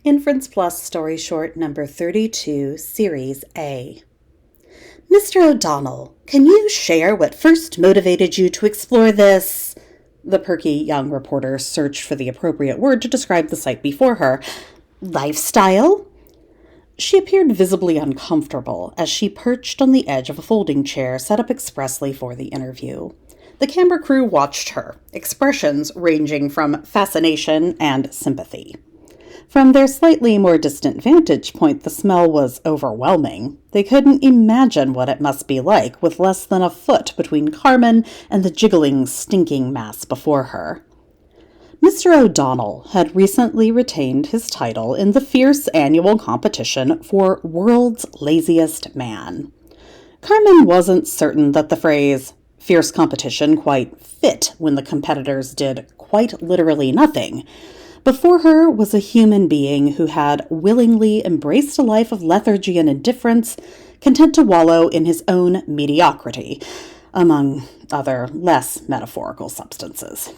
Inference Plus Story Short number 32, Series A. Mr. O'Donnell, can you share what first motivated you to explore this? The perky young reporter searched for the appropriate word to describe the sight before her. Lifestyle? She appeared visibly uncomfortable as she perched on the edge of a folding chair set up expressly for the interview. The camera crew watched her, expressions ranging from fascination and sympathy. From their slightly more distant vantage point, the smell was overwhelming. They couldn't imagine what it must be like with less than a foot between Carmen and the jiggling, stinking mass before her. Mr. O'Donnell had recently retained his title in the fierce annual competition for World's Laziest Man. Carmen wasn't certain that the phrase fierce competition quite fit when the competitors did quite literally nothing. Before her was a human being who had willingly embraced a life of lethargy and indifference, content to wallow in his own mediocrity, among other less metaphorical substances.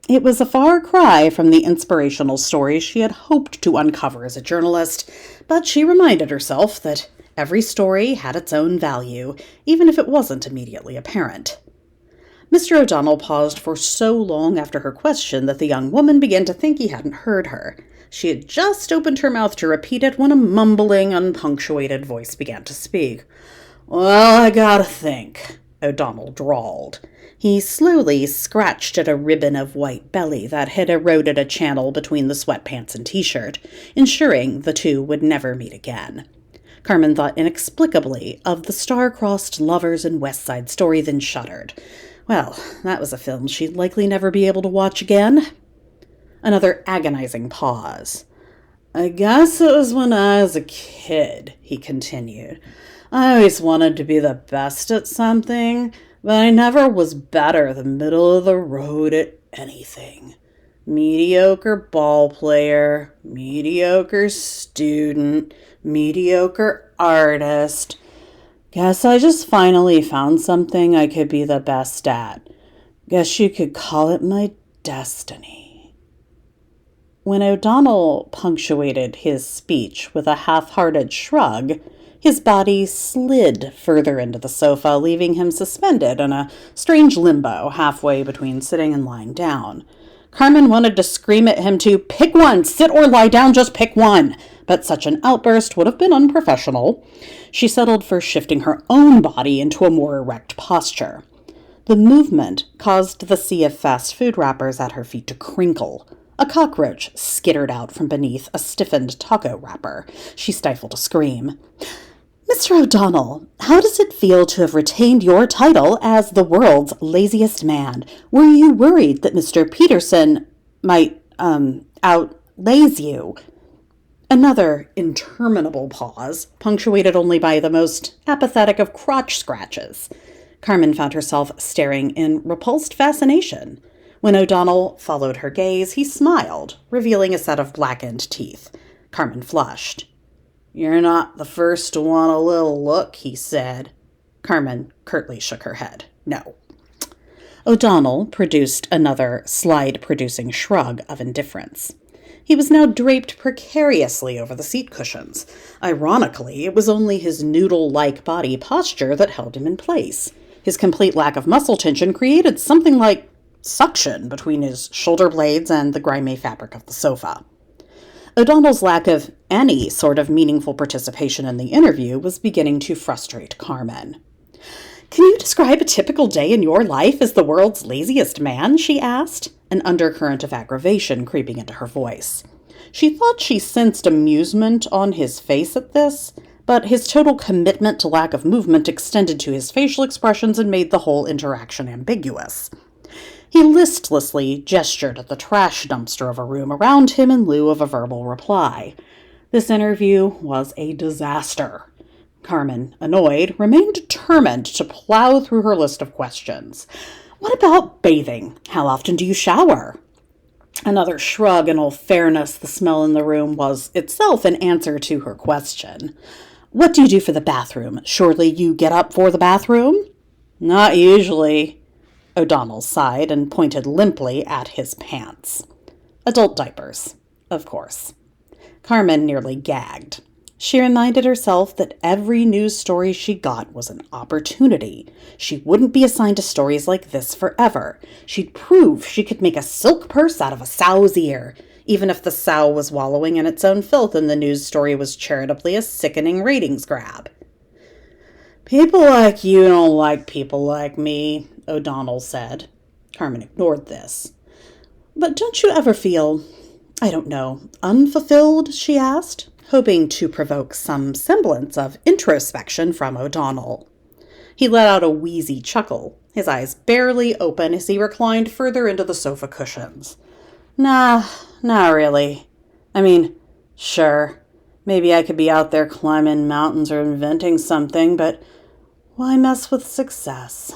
It was a far cry from the inspirational stories she had hoped to uncover as a journalist, but she reminded herself that every story had its own value, even if it wasn't immediately apparent. Mr. O'Donnell paused for so long after her question that the young woman began to think he hadn't heard her. She had just opened her mouth to repeat it when a mumbling, unpunctuated voice began to speak. Well, I gotta think, O'Donnell drawled. He slowly scratched at a ribbon of white belly that had eroded a channel between the sweatpants and t-shirt, ensuring the two would never meet again. Carmen thought inexplicably of the star-crossed lovers in West Side Story, then shuddered. Well, that was a film she'd likely never be able to watch again. Another agonizing pause. I guess it was when I was a kid, he continued. I always wanted to be the best at something, but I never was better than middle of the road at anything. Mediocre ball player, mediocre student, mediocre artist. Guess I just finally found something I could be the best at. Guess you could call it my destiny. When O'Donnell punctuated his speech with a half-hearted shrug, his body slid further into the sofa, leaving him suspended in a strange limbo halfway between sitting and lying down. Carmen wanted to scream at him to pick one, sit or lie down, just pick one. But such an outburst would have been unprofessional. She settled for shifting her own body into a more erect posture. The movement caused the sea of fast food wrappers at her feet to crinkle. A cockroach skittered out from beneath a stiffened taco wrapper. She stifled a scream. Mr. O'Donnell, how does it feel to have retained your title as the world's laziest man? Were you worried that Mr. Peterson might, outlaze you? Another interminable pause, punctuated only by the most apathetic of crotch scratches. Carmen found herself staring in repulsed fascination. When O'Donnell followed her gaze, he smiled, revealing a set of blackened teeth. Carmen flushed. You're not the first to want a little look, he said. Carmen curtly shook her head. No. O'Donnell produced another slide-producing shrug of indifference. He was now draped precariously over the seat cushions. Ironically, it was only his noodle-like body posture that held him in place. His complete lack of muscle tension created something like suction between his shoulder blades and the grimy fabric of the sofa. O'Donnell's lack of any sort of meaningful participation in the interview was beginning to frustrate Carmen. Can you describe a typical day in your life as the world's laziest man? She asked, an undercurrent of aggravation creeping into her voice. She thought she sensed amusement on his face at this, but his total commitment to lack of movement extended to his facial expressions and made the whole interaction ambiguous. He listlessly gestured at the trash dumpster of a room around him in lieu of a verbal reply. This interview was a disaster. Carmen, annoyed, remained determined to plow through her list of questions. What about bathing? How often do you shower? Another shrug. In all fairness, the smell in the room was itself an answer to her question. What do you do for the bathroom? Surely you get up for the bathroom? Not usually. O'Donnell sighed and pointed limply at his pants. Adult diapers, of course. Carmen nearly gagged. She reminded herself that every news story she got was an opportunity. She wouldn't be assigned to stories like this forever. She'd prove she could make a silk purse out of a sow's ear, even if the sow was wallowing in its own filth and the news story was charitably a sickening ratings grab. "People like you don't like people like me," O'Donnell said. Carmen ignored this. "But don't you ever feel, I don't know, unfulfilled?" she asked, hoping to provoke some semblance of introspection from O'Donnell. He let out a wheezy chuckle, his eyes barely open as he reclined further into the sofa cushions. "Nah, not really. I mean, sure, maybe I could be out there climbing mountains or inventing something, but why mess with success?